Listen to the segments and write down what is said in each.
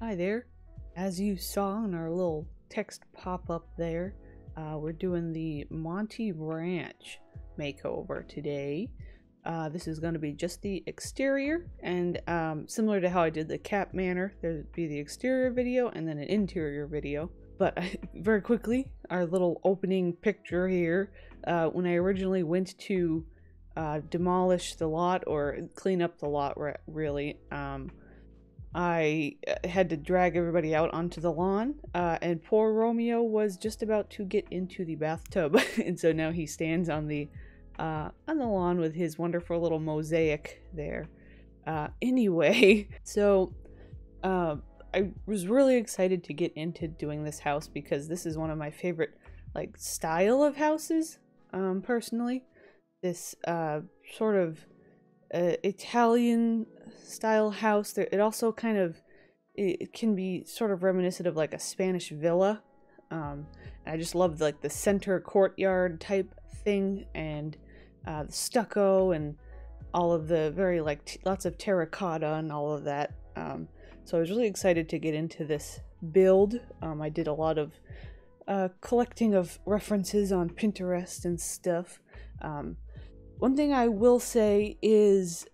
Hi there. As you saw in our little text pop-up there, we're doing the Monty Ranch makeover today. This is going to be just the exterior, and similar to how I did the Cap Manor, there'd be the exterior video and then an interior video. But very quickly, our little opening picture here, when I originally went to demolish the lot, or clean up the lot really, I had to drag everybody out onto the lawn, and poor Romeo was just about to get into the bathtub, and so now he stands on the lawn with his wonderful little mosaic there. Anyway, so I was really excited to get into doing this house because this is one of my favorite style of houses, personally. This sort of Italian style house. It also kind of, it can be sort of reminiscent of like a Spanish villa. I just love the center courtyard type thing, and the stucco and all of the very lots of terracotta and all of that. So I was really excited to get into this build. I did a lot of collecting of references on Pinterest and stuff. One thing I will say is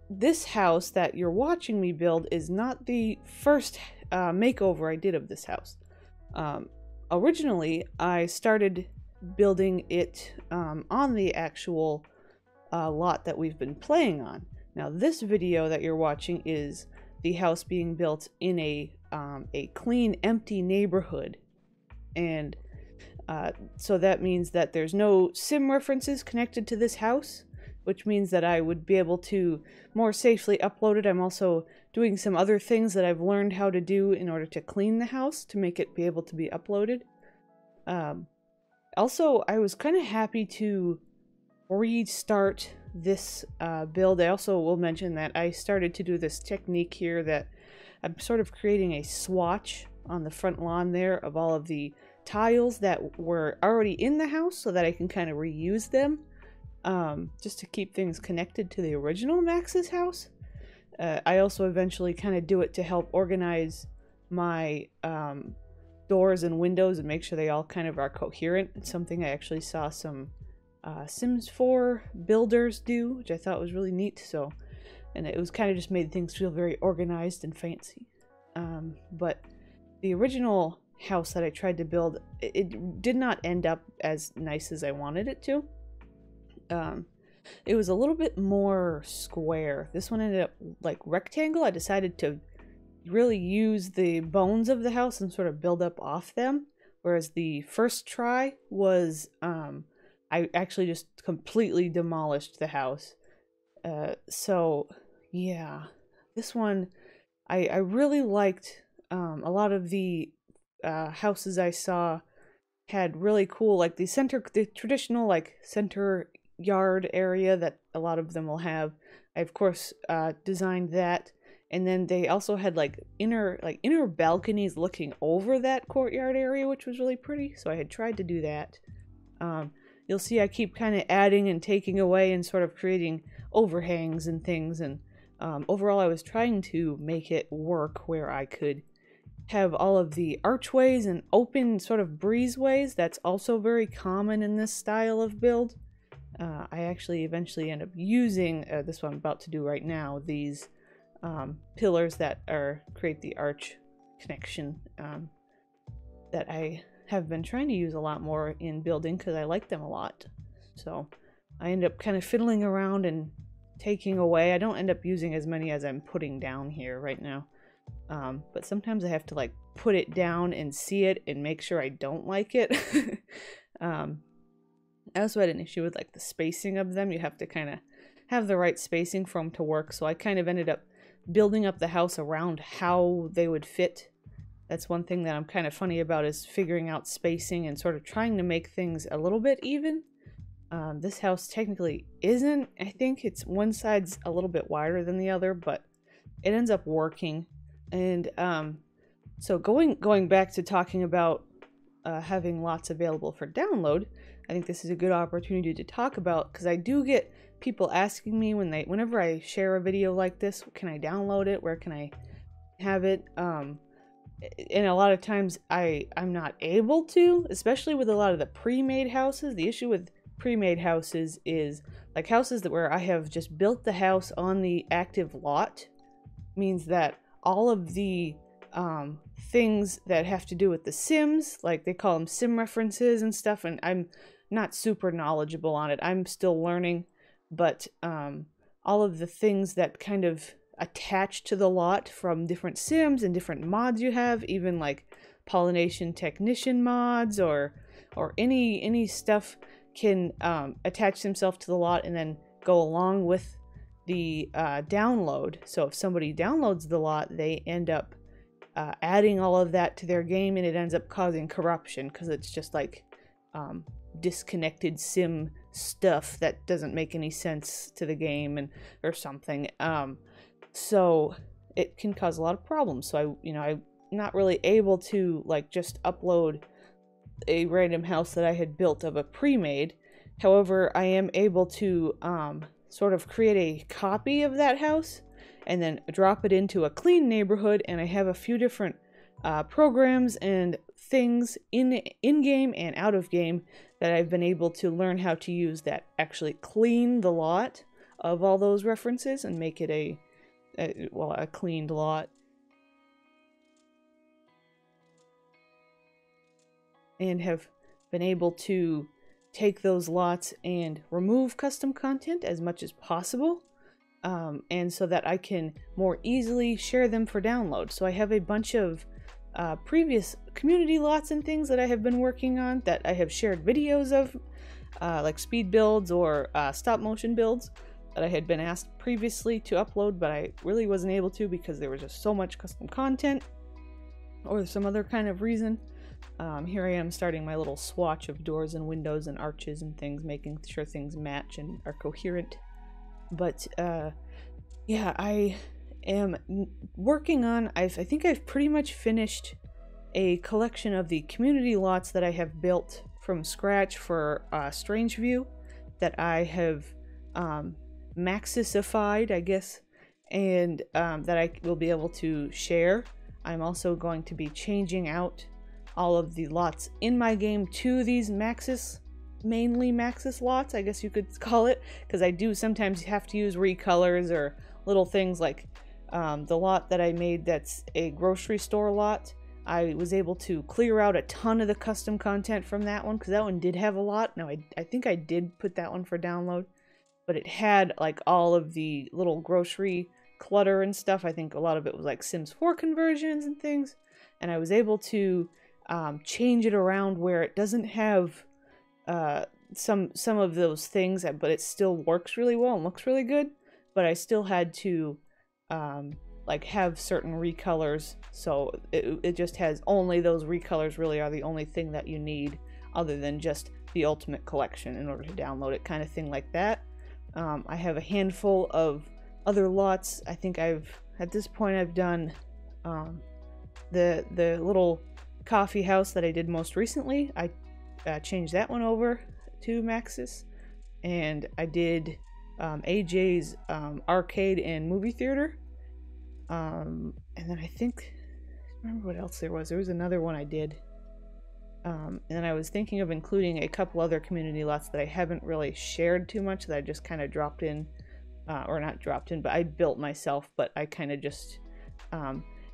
this house that you're watching me build is not the first makeover I did of this house. Originally, I started building it on the actual lot that we've been playing on. Now, this video that you're watching is the house being built in a clean, empty neighborhood, and so that means that there's no sim references connected to this house, which means that I would be able to more safely upload it. I'm also doing some other things that I've learned how to do in order to clean the house to make it be able to be uploaded. Also, I was kind of happy to restart this build. I also will mention that I started to do this technique here that I'm sort of creating a swatch on the front lawn there of all of the tiles that were already in the house so that I can kind of reuse them, just to keep things connected to the original Max's house. I also eventually kind of do it to help organize my doors and windows and make sure they all kind of are coherent. It's something I actually saw some Sims 4 builders do, which I thought was really neat. So, and it was kind of just made things feel very organized and fancy. But the original house that I tried to build, it did not end up as nice as I wanted it to. It was a little bit more square. This one ended up rectangle. I decided to really use the bones of the house and sort of build up off them, whereas the first try was I actually just completely demolished the house. So yeah, this one I really liked. A lot of the houses I saw had really cool, the traditional center yard area that a lot of them will have. I of course designed that, and then they also had inner balconies looking over that courtyard area, which was really pretty. So I had tried to do that. You'll see I keep kind of adding and taking away and sort of creating overhangs and things, and overall I was trying to make it work where I could have all of the archways and open sort of breezeways. That's also very common in this style of build. I actually eventually end up using this one I'm about to do right now, these pillars that create the arch connection, that I have been trying to use a lot more in building because I like them a lot. So I end up kind of fiddling around and taking away. I don't end up using as many as I'm putting down here right now. But sometimes I have to put it down and see it and make sure I don't like it. I also had an issue with the spacing of them. You have to kind of have the right spacing for them to work. So I kind of ended up building up the house around how they would fit. That's one thing that I'm kind of funny about, is figuring out spacing and sort of trying to make things a little bit even. This house technically isn't. I think it's one side's a little bit wider than the other, but it ends up working. And so going back to talking about having lots available for download, I think this is a good opportunity to talk about, because I do get people asking me whenever I share a video like this, can I download it? Where can I have it. And a lot of times I'm not able to, especially with a lot of the pre-made houses. The issue with pre-made houses is like houses that where I have just built the house on the active lot means that all of the things that have to do with the Sims, like they call them sim references and stuff, and I'm not super knowledgeable on it. I'm still learning, but all of the things that kind of attach to the lot from different Sims and different mods you have, even like pollination technician mods or any stuff can attach themselves to the lot and then go along with the download. So if somebody downloads the lot, they end up adding all of that to their game, and it ends up causing corruption because it's just like disconnected sim stuff that doesn't make any sense to the game and or something. So it can cause a lot of problems. So I'm not really able to like just upload a random house that I had built of a pre-made. However, I am able to sort of create a copy of that house and then drop it into a clean neighborhood, and I have a few different programs and things in-game and out of game that I've been able to learn how to use that actually clean the lot of all those references and make it a cleaned lot. And have been able to take those lots and remove custom content as much as possible, and so that I can more easily share them for download. So I have a bunch of previous community lots and things that I have been working on that I have shared videos of, like speed builds or stop motion builds that I had been asked previously to upload, but I really wasn't able to because there was just so much custom content or some other kind of reason. Here I am starting my little swatch of doors and windows and arches and things, making sure things match and are coherent. But yeah, I am working on, I think I've pretty much finished a collection of the community lots that I have built from scratch for Strange View that I have maxisified, I guess, and that I will be able to share. I'm also going to be changing out all of the lots in my game to these mainly Maxis lots, I guess you could call it, because I do sometimes have to use recolors or little things like the lot that I made that's a grocery store lot. I was able to clear out a ton of the custom content from that one because that one did have a lot. Now I think I did put that one for download, but it had like all of the little grocery clutter and stuff. I think a lot of it was like Sims 4 conversions and things, and I was able to change it around where it doesn't have some of those things, but it still works really well and looks really good. But I still had to like have certain recolors, so it just has only those recolors really are the only thing that you need, other than just the ultimate collection in order to download it, kind of thing like that. I have a handful of other lots. I think at this point I've done the little coffee house that I did most recently. I changed that one over to Maxis, and I did AJ's arcade and movie theater, and then I remember what else there was another one I did, and then I was thinking of including a couple other community lots that I haven't really shared too much, that I just kind of dropped in, or not dropped in, but I built myself, but I kind of just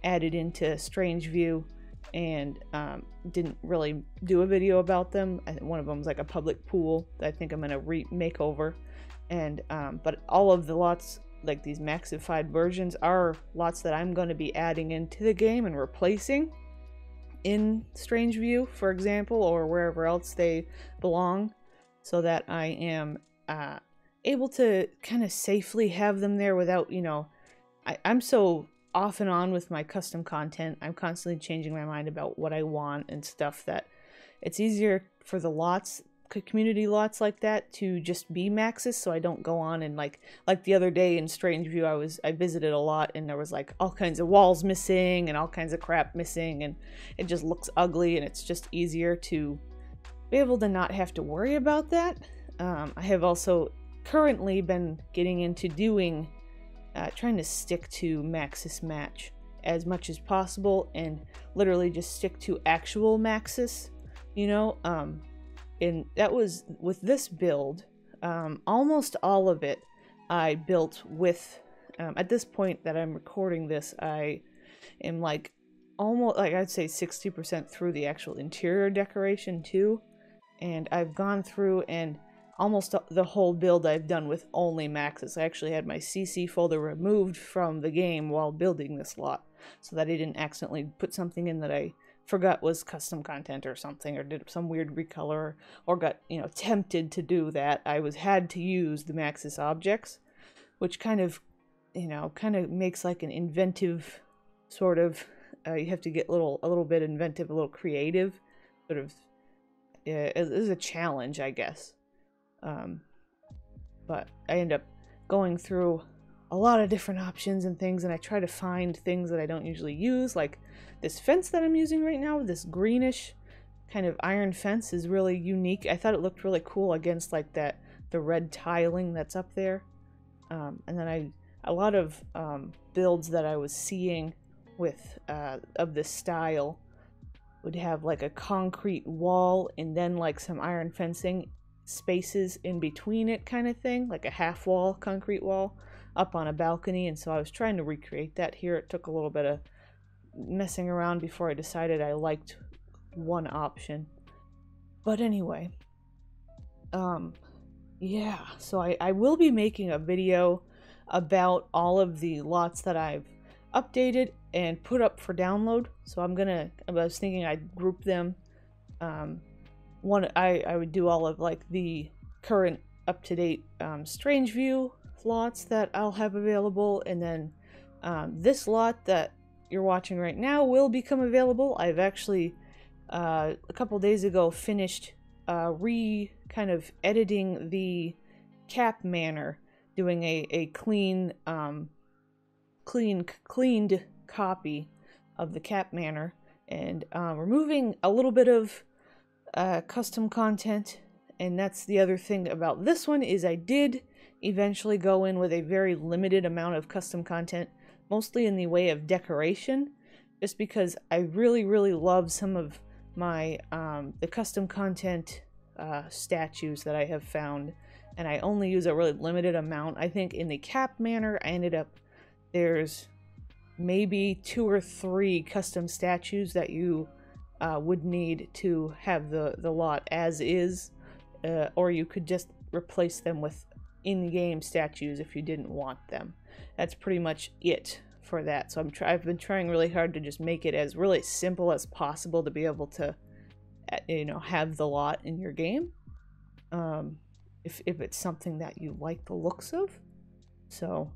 added into Strange View and didn't really do a video about them. I think one of them was like a public pool that I think I'm gonna make over, and but all of the lots, like these maxified versions, are lots that I'm going to be adding into the game and replacing in Strange View, for example, or wherever else they belong, so that I am able to kind of safely have them there without, I'm so off and on with my custom content. I'm constantly changing my mind about what I want and stuff, that it's easier for the lots, community lots like that, to just be Maxis, so I don't go on and like the other day in Strange View, I visited a lot and there was like all kinds of walls missing and all kinds of crap missing, and it just looks ugly, and it's just easier to be able to not have to worry about that. I have also currently been getting into doing trying to stick to Maxis Match as much as possible and literally just stick to actual maxes, you know. And that was with this build. Almost all of it I built with, at this point that I'm recording this, I am like almost, like I'd say 60% through the actual interior decoration too. And I've gone through and almost the whole build I've done with only maxes. I actually had my CC folder removed from the game while building this lot, so that I didn't accidentally put something in that I forgot was custom content or something, or did some weird recolor, or got, you know, tempted to do that. I had to use the maxis objects, which kind of, you know, kind of makes like an inventive sort of, you have to get a little bit inventive, a little creative, sort of. It is a challenge, I guess. But I end up going through a lot of different options and things, and I try to find things that I don't usually use, like this fence that I'm using right now, this greenish kind of iron fence is really unique. I thought it looked really cool against like the red tiling that's up there. And then a lot of builds that I was seeing with of this style would have like a concrete wall and then like some iron fencing spaces in between it, kind of thing, like a half wall, concrete wall up on a balcony. And so I was trying to recreate that here. It took a little bit of messing around before I decided I liked one option. But anyway, yeah, so I will be making a video about all of the lots that I've updated and put up for download. So I was thinking I'd group them. I would do all of like the current up-to-date Strange View lots that I'll have available, and then this lot that you're watching right now will become available. I've actually a couple days ago finished kind of editing the cap manor, doing a cleaned copy of the cap manor, and removing a little bit of custom content. And that's the other thing about this one, is I did eventually go in with a very limited amount of custom content, mostly in the way of decoration, just because I really love some of my the custom content statues that I have found, and I only use a really limited amount. I think in the cap manor I ended up, there's maybe 2 or 3 custom statues that you would need to have the lot as is, or you could just replace them with in-game statues if you didn't want them. That's pretty much it for that. So I've been trying really hard to just make it as really simple as possible to be able to, you know, have the lot in your game, if it's something that you like the looks of. So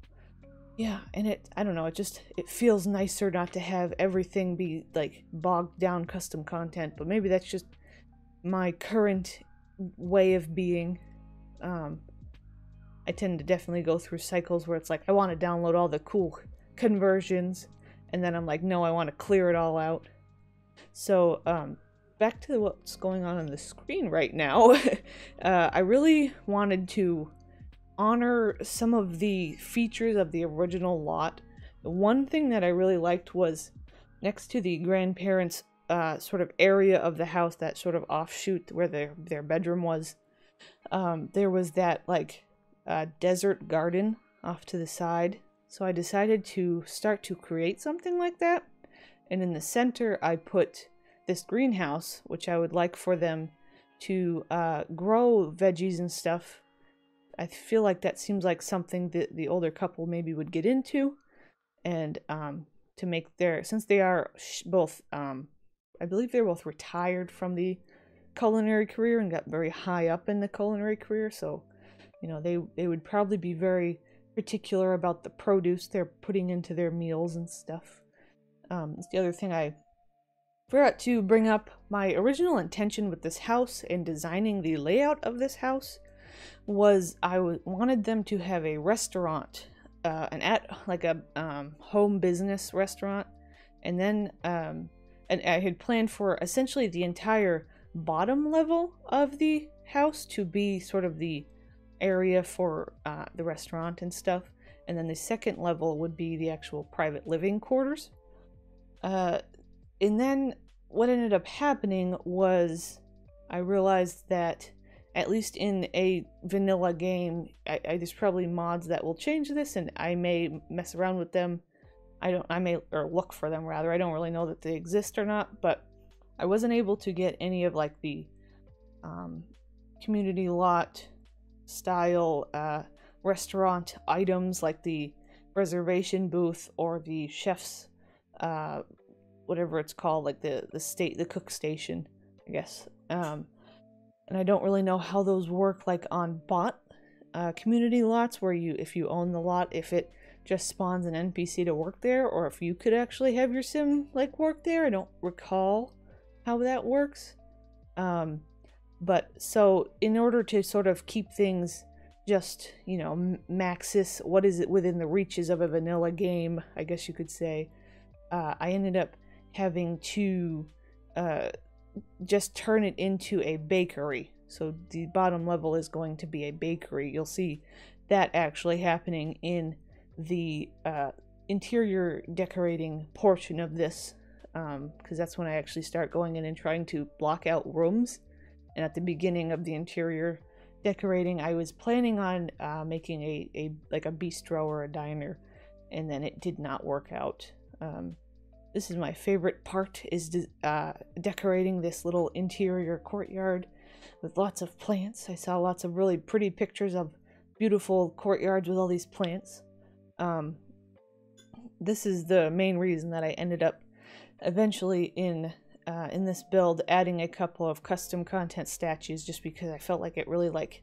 yeah, and I don't know, it feels nicer not to have everything be like bogged down custom content, but maybe that's just my current way of being. I tend to definitely go through cycles where it's like I want to download all the cool conversions, and then I'm like, no, I want to clear it all out. So back to what's going on the screen right now. I really wanted to honor some of the features of the original lot. The one thing that I really liked was next to the grandparents' sort of area of the house, that sort of offshoot where their bedroom was, there was that like desert garden off to the side. So I decided to start to create something like that. And in the center I put this greenhouse, which I would like for them to grow veggies and stuff. I feel like that seems like something that the older couple maybe would get into, and to make since they are both, I believe they're both retired from the culinary career and got very high up in the culinary career, so you know they would probably be very particular about the produce they're putting into their meals and stuff. It's the other thing I forgot to bring up. My original intention with this house and designing the layout of this house was I wanted them to have a restaurant, like a home business restaurant, and then and I had planned for essentially the entire bottom level of the house to be sort of the area for the restaurant and stuff, and then the second level would be the actual private living quarters. And then what ended up happening was I realized that at least in a vanilla game, there's probably mods that will change this, and I may mess around with them. Or look for them rather. I don't really know that they exist or not, but I wasn't able to get any of like the community lot style restaurant items like the reservation booth or the chef's whatever it's called, like the cook station, I guess. And I don't really know how those work like on bot community lots where if you own the lot, if it just spawns an NPC to work there, or if you could actually have your sim like work there. I don't recall how that works. But so in order to sort of keep things just, you know, maxis, what is it within the reaches of a vanilla game, I guess you could say, I ended up having to just turn it into a bakery. So the bottom level is going to be a bakery. You'll see that actually happening in the interior decorating portion of this, because that's when I actually start going in and trying to block out rooms. And at the beginning of the interior decorating, I was planning on making a bistro or a diner, and then it did not work out. This is my favorite part, is decorating this little interior courtyard with lots of plants. I saw lots of really pretty pictures of beautiful courtyards with all these plants. This is the main reason that I ended up eventually in this build adding a couple of custom content statues, just because I felt like it really like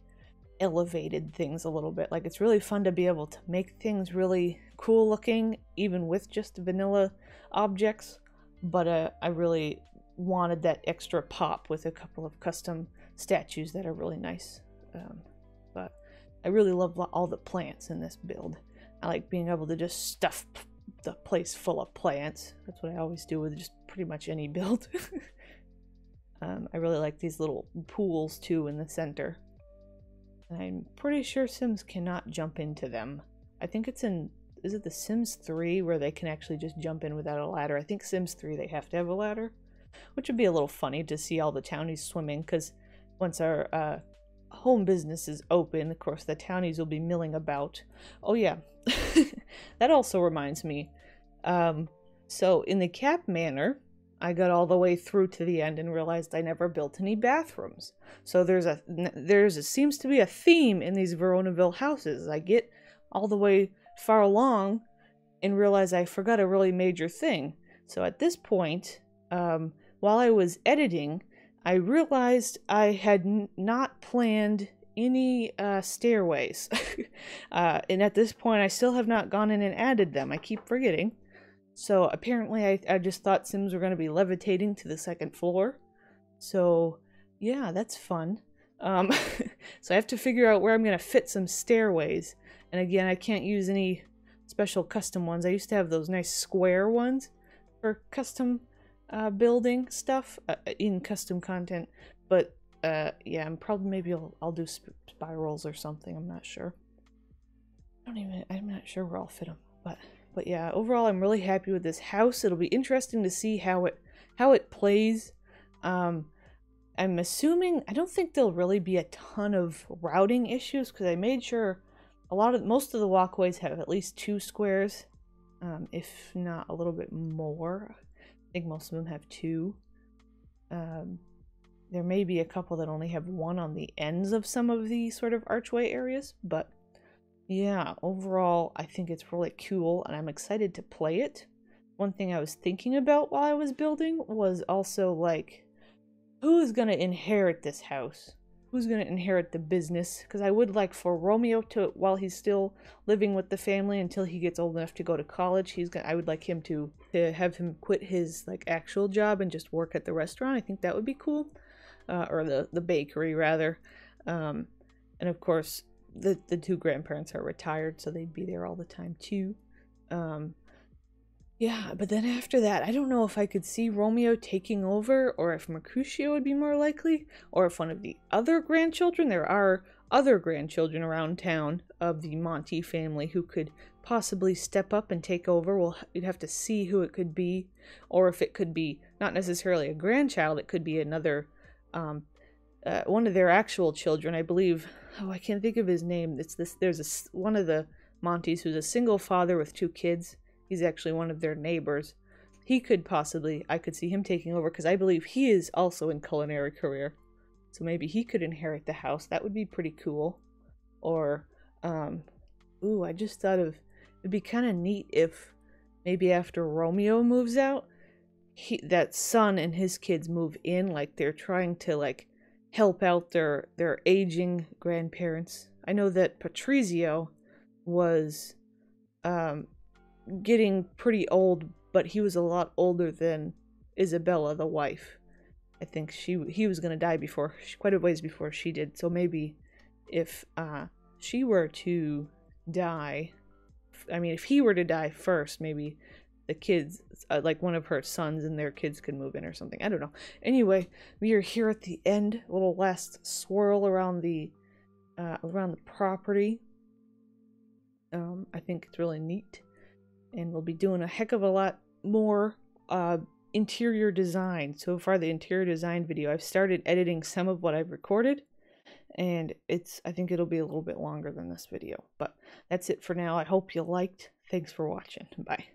elevated things a little bit. Like, it's really fun to be able to make things really cool looking even with just vanilla objects, but I really wanted that extra pop with a couple of custom statues that are really nice. But I really love all the plants in this build. I like being able to just stuff the place full of plants. That's what I always do with just pretty much any build. I really like these little pools too in the center. I'm pretty sure Sims cannot jump into them. I think it's in, is it the Sims 3 where they can actually just jump in without a ladder? I think Sims 3 they have to have a ladder, which would be a little funny to see all the townies swimming, because once our home business is open, of course the townies will be milling about. Oh yeah, that also reminds me. So in the Cap Manor, I got all the way through to the end and realized I never built any bathrooms. So seems to be a theme in these Veronaville houses. I get all the way far along and realize I forgot a really major thing. So at this point, while I was editing, I realized I had not planned any stairways. And at this point, I still have not gone in and added them. I keep forgetting. So apparently I just thought Sims were going to be levitating to the second floor. So yeah, that's fun. So I have to figure out where I'm going to fit some stairways. And again, I can't use any special custom ones. I used to have those nice square ones for custom building stuff in custom content. But yeah, maybe I'll do spirals or something. I'm not sure. I'm not sure where I'll fit them. But yeah, overall, I'm really happy with this house. It'll be interesting to see how it plays. I'm assuming, I don't think there'll really be a ton of routing issues, because I made sure most of the walkways have at least 2 squares, if not a little bit more. I think most of them have 2. There may be a couple that only have 1 on the ends of some of the sort of archway areas, but yeah, overall, I think it's really cool, and I'm excited to play it. One thing I was thinking about while I was building was also, like, who is going to inherit this house? Who's going to inherit the business? Because I would like for Romeo to, while he's still living with the family until he gets old enough to go to college, I would like him to have him quit his, like, actual job and just work at the restaurant. I think that would be cool. Or the bakery, rather. And of course, the 2 grandparents are retired, so they'd be there all the time too. Yeah, but then after that, I don't know if I could see Romeo taking over, or if Mercutio would be more likely, or if one of the other grandchildren, there are other grandchildren around town of the Monty family who could possibly step up and take over. Well, you'd have to see who it could be, or if it could be not necessarily a grandchild, it could be another, one of their actual children. I believe, oh, I can't think of his name. It's this. There's one of the Montys who's a single father with 2 kids. He's actually one of their neighbors. He could possibly, I could see him taking over because I believe he is also in culinary career. So maybe he could inherit the house. That would be pretty cool. Or, ooh, I just thought of, it'd be kind of neat if maybe after Romeo moves out, that son and his kids move in, like they're trying to like help out their aging grandparents. I know that Patrizio was getting pretty old, but he was a lot older than Isabella, the wife. I think he was going to die before, quite a ways before she did. So maybe if she were to die, I mean, if he were to die first, maybe the kids, like one of her sons and their kids could move in or something. I don't know. Anyway, we are here at the end. A little last swirl around the property. I think it's really neat. And we'll be doing a heck of a lot more interior design. So far, the interior design video, I've started editing some of what I've recorded, and I think it'll be a little bit longer than this video. But that's it for now. I hope you liked. Thanks for watching. Bye.